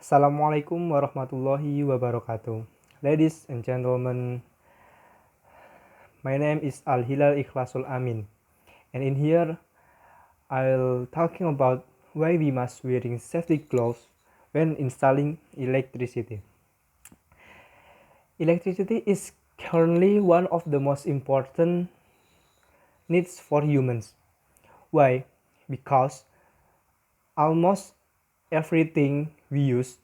Assalamualaikum warahmatullahi wabarakatuh. Ladies and gentlemen, my name is Hilal Ichlasul Amin, and in here I'll talking about why we must wearing safety gloves when installing electricity. Electricity is currently one of the most important needs for humans. Why? Because almost everything we use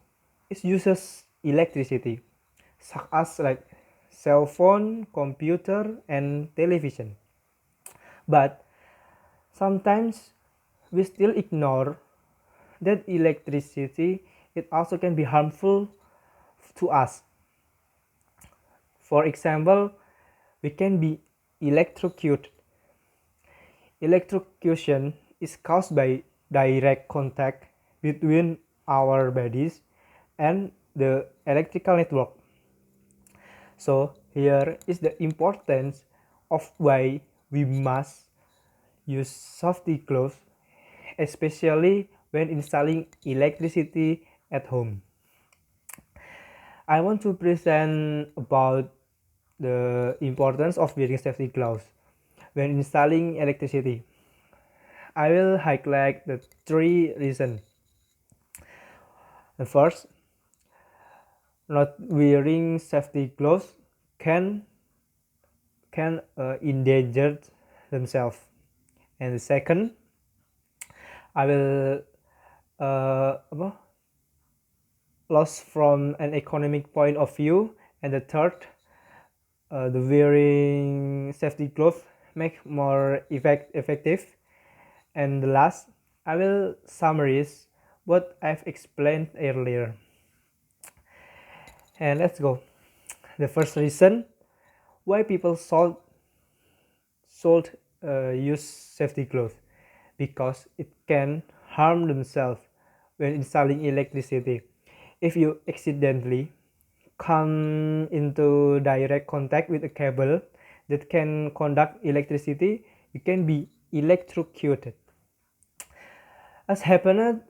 uses electricity, such as like cell phone, computer, and television. But sometimes we still ignore that electricity it also can be harmful to us. For example, we can be electrocuted. Electrocution is caused by direct contact between our bodies and the electrical network. So here is the importance of why we must use safety gloves, especially when installing electricity at home. I want to present about the importance of wearing safety gloves when installing electricity. I will highlight the three reasons. The first, not wearing safety gloves can endanger themselves. And the second, I will loss from an economic point of view. And the third, the wearing safety glove make more effective. And the last, I will summarize what I've explained earlier. And let's go. The first reason why people should use safety gloves, because it can harm themselves when installing electricity. If you accidentally come into direct contact with a cable that can conduct electricity, you can be electrocuted. As happened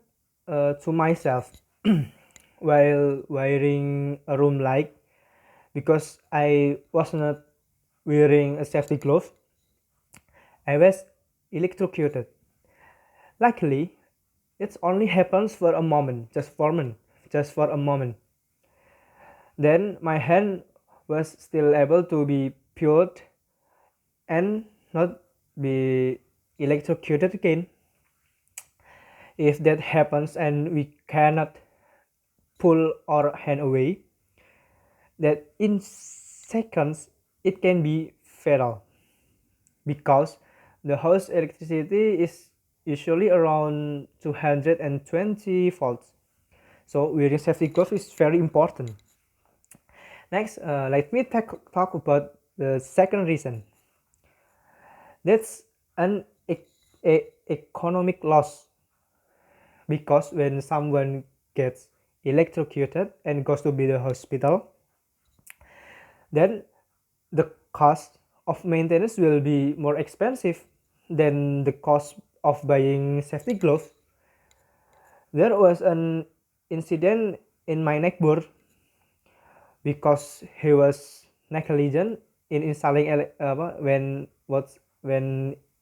to myself while wearing a room light, because I was not wearing a safety glove, I was electrocuted. Luckily, it only happens for a moment, just for a moment. Then my hand was still able to be peeled and not be electrocuted again. If that happens and we cannot pull our hand away, that in seconds it can be fatal, because the house electricity is usually around 220 volts. So wearing safety gloves is very important. Next, let me talk about the second reason. That's an economic loss, because when someone gets electrocuted and goes to be the hospital, then the cost of maintenance will be more expensive than the cost of buying safety gloves. There was an incident in my neighbor, because he was negligent in installing when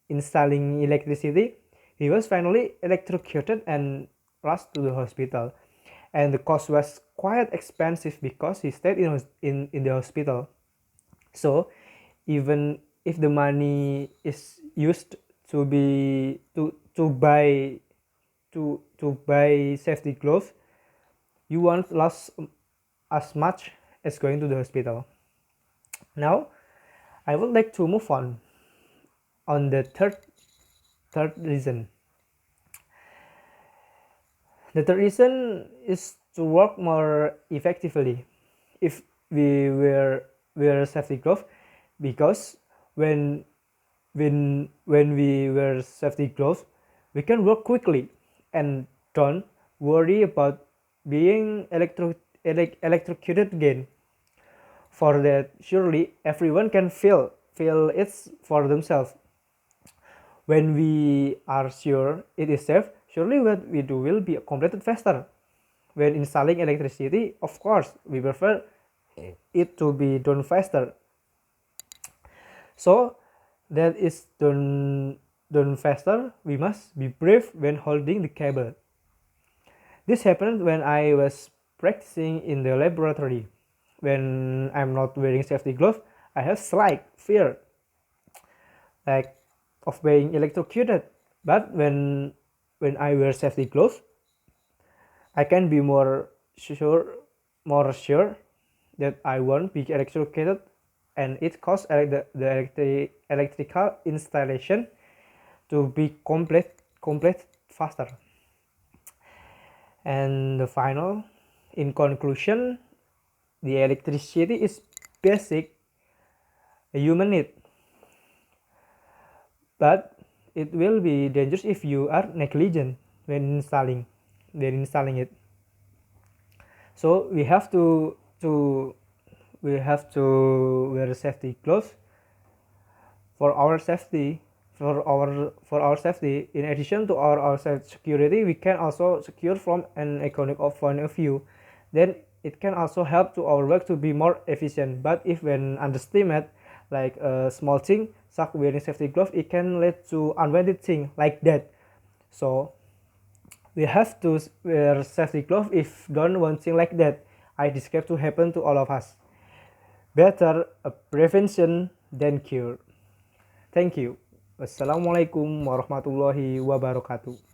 installing electricity. He was finally electrocuted and rushed to the hospital, and the cost was quite expensive because he stayed in the hospital. So even if the money is used to be to buy to buy safety gloves, you won't lose as much as going to the hospital. Now I would like to move on the third reason. The third reason is to work more effectively if we wear safety glove, because when we wear safety gloves, we can work quickly and don't worry about being electrocuted again. For that, surely everyone can feel it for themselves. When we are sure it is safe, surely what we do will be completed faster. when installing electricity, of course, we prefer it to be done faster. So that is done faster, we must be brave when holding the cable. This happened when I was practicing in the laboratory. When I'm not wearing safety gloves, I have slight fear like of being electrocuted. But when I wear safety gloves, I can be more sure that I won't be electrocuted, and it causes the electrical installation to be complete faster. And the final, in conclusion, the electricity is basic a human need, but it will be dangerous if you are negligent when installing it. So we have to wear safety gloves for our safety, for our safety. In addition to our security, we can also secure from an economic point of view. Then it can also help to our work to be more efficient. But if when underestimate, like a small thing, such wearing safety gloves, it can lead to unwanted thing like that. So we have to wear safety gloves if don't want thing like that I described to happen to all of us. Better a prevention than cure. Thank you. Wassalamualaikum warahmatullahi wabarakatuh.